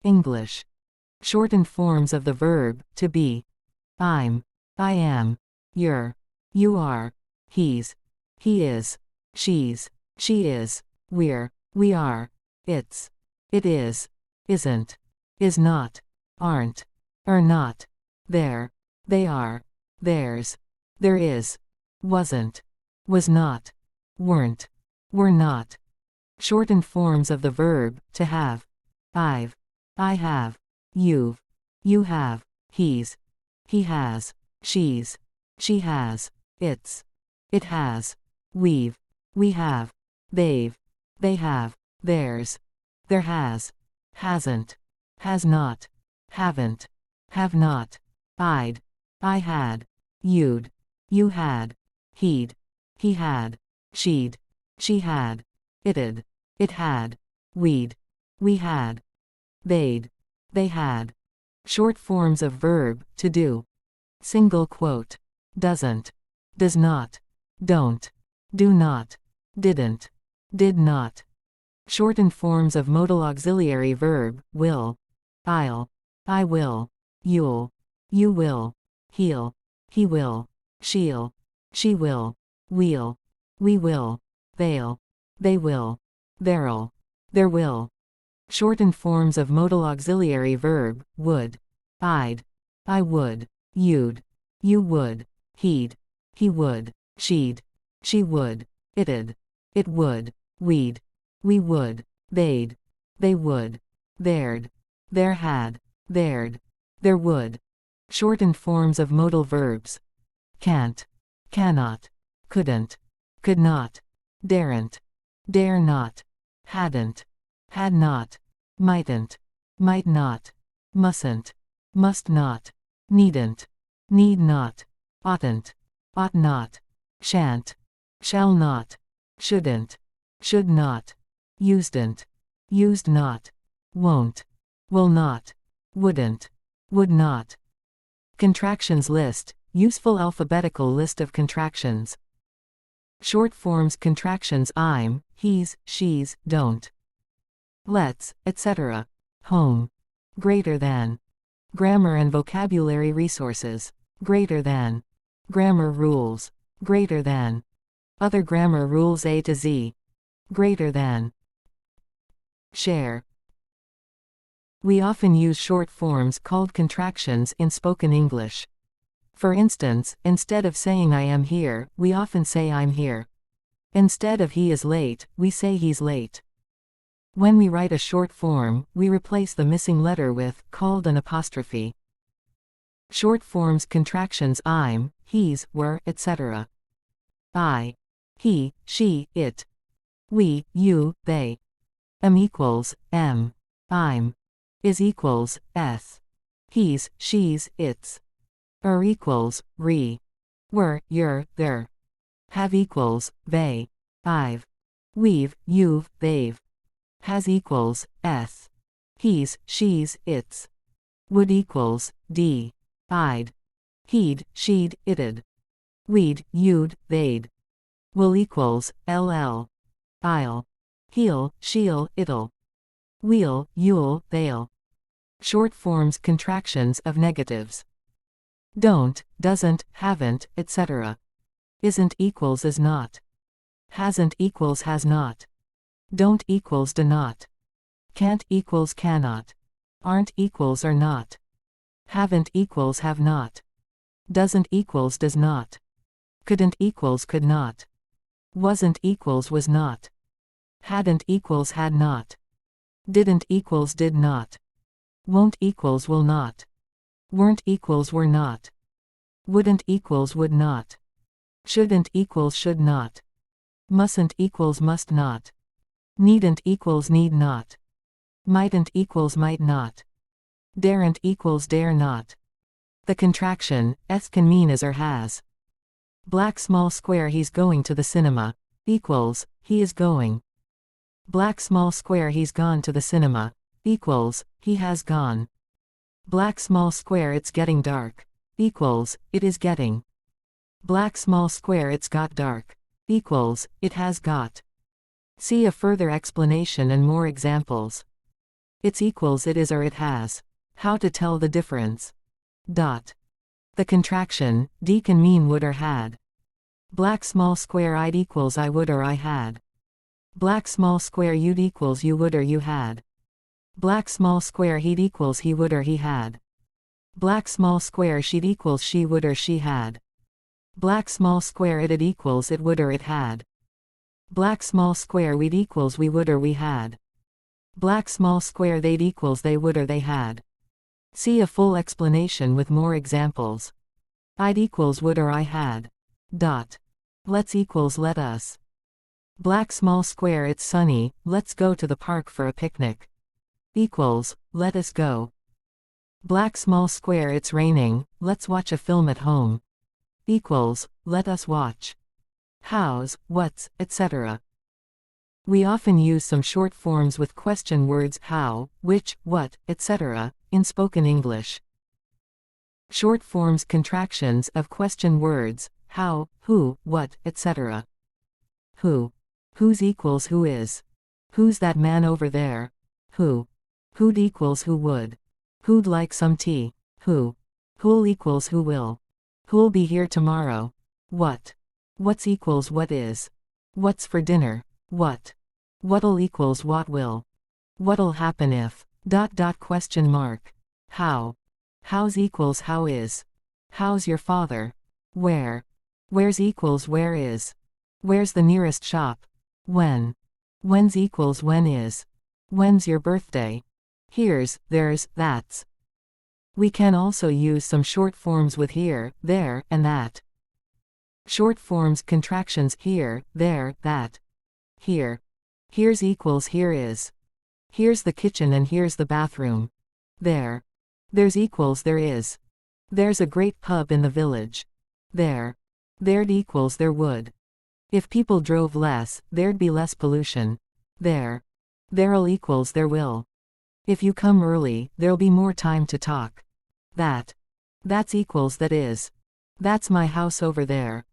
English. Shortened forms of the verb, to be. I'm, I am, you're, you are, he's, he is, she's, she is, we're, we are, it's, it is, isn't, is not, aren't, are not, there, they are, theirs, there is, wasn't, was not, weren't, were not. Shortened forms of the verb, to have. I've, I have, you've, you have, he's, he has, she's, she has, it's, it has, we've, we have, they've, they have, theirs, there has, hasn't, has not, haven't, have not, I'd, I had, you'd, you had, he'd, he had, she'd, she had, it'd, it had, we'd, we had, they'd, they had. Short forms of verb, to do. Single quote. Doesn't, does not, don't, do not, didn't, did not. Shortened forms of modal auxiliary verb, will, I'll, I will, you'll, you will, he'll, he will, she'll, she will, we'll, we will, they'll, they will, there'll, there will. Shortened forms of modal auxiliary verb, would, I'd, I would, you'd, you would, he'd, he would, she'd, she would, it'd, it would, we'd, we would, they'd, they would, there'd, there had, there'd, there would. Shortened forms of modal verbs. Can't, cannot, couldn't, could not, daren't, dare not, hadn't, had not, mightn't, might not, mustn't, must not, needn't, need not, oughtn't, ought not, shan't, shall not, shouldn't, should not, usedn't, used not, won't, will not, wouldn't, would not. Contractions list, useful alphabetical list of contractions. Short forms contractions I'm, he's, she's, don't. Let's, etc. Home. Greater than. Grammar and vocabulary resources. Greater than. Grammar rules. Greater than. Other grammar rules A to Z. Greater than. Share. We often use short forms called contractions in spoken English. For instance, instead of saying I am here, we often say I'm here. Instead of he is late, we say he's late. When we write a short form, we replace the missing letter with called an apostrophe. Short forms contractions I'm, he's, were, etc. I, he, she, it. We, you, they. Am equals, am. I'm. Is equals, s. He's, she's, its. Are equals, re. Were, your, their. Have equals, they. I've. We've, you've, they've. Has equals, s. He's, she's, its. Would equals, d. I'd. He'd, she'd, it'd. We'd, you'd, they'd. Will equals, ll. I'll. He'll, she'll, it'll. We'll, you'll, they'll. Short forms contractions of negatives. Don't, doesn't, haven't, etc. Isn't equals is not. Hasn't equals has not. Don't equals do not. Can't equals cannot. Aren't equals are not. Haven't equals have not. Doesn't equals does not. Couldn't equals could not. Wasn't equals was not. Hadn't equals had not. Didn't equals did not. Won't equals will not. Weren't equals were not. Wouldn't equals would not. Shouldn't equals should not. Mustn't equals must not. Needn't equals need not. Mightn't equals might not. Daren't equals dare not. The contraction, s can mean is or has. Black small square he's going to the cinema. Equals, he is going. Black small square he's gone to the cinema. Equals, he has gone. Black small square it's getting dark. Equals, it is getting. Black small square it's got dark. Equals, it has got. See a further explanation and more examples. It's equals it is or it has. How to tell the difference. Dot. The contraction, D can mean would or had. Black small square I'd equals I would or I had. Black small square you'd equals you would or you had. Black small square he'd equals he would or he had. Black small square she'd equals she would or she had. Black small square it'd equals it would or it had. Black small square we'd equals we would or we had. Black small square they'd equals they would or they had. See a full explanation with more examples. I'd equals would or I had. Dot. Let's equals let us. Black small square it's sunny, let's go to the park for a picnic. Equals, let us go. Black small square it's raining, let's watch a film at home. Equals, let us watch. How's, what's, etc. We often use some short forms with question words how, which, what, etc. in spoken English. Short forms contractions of question words, how, who, what, etc. Who. Whose equals who is. Who's that man over there? Who. Who'd equals who would. Who'd like some tea? Who. Who'll equals who will. Who'll be here tomorrow? What. What's equals what is. What's for dinner? What. What'll equals what will. What'll happen if. Question mark. How. How's equals how is. How's your father? Where. Where's equals where is. Where's the nearest shop? When. When's equals when is. When's your birthday? Here's, there's, that's. We can also use some short forms with here, there, and that. Short forms contractions here, there, that. Here. Here's equals here is. Here's the kitchen and here's the bathroom. There. There's equals there is. There's a great pub in the village. There. There'd equals there would. If people drove less, there'd be less pollution. There. There'll equals there will. If you come early, there'll be more time to talk. That. That's equals that is. That's my house over there.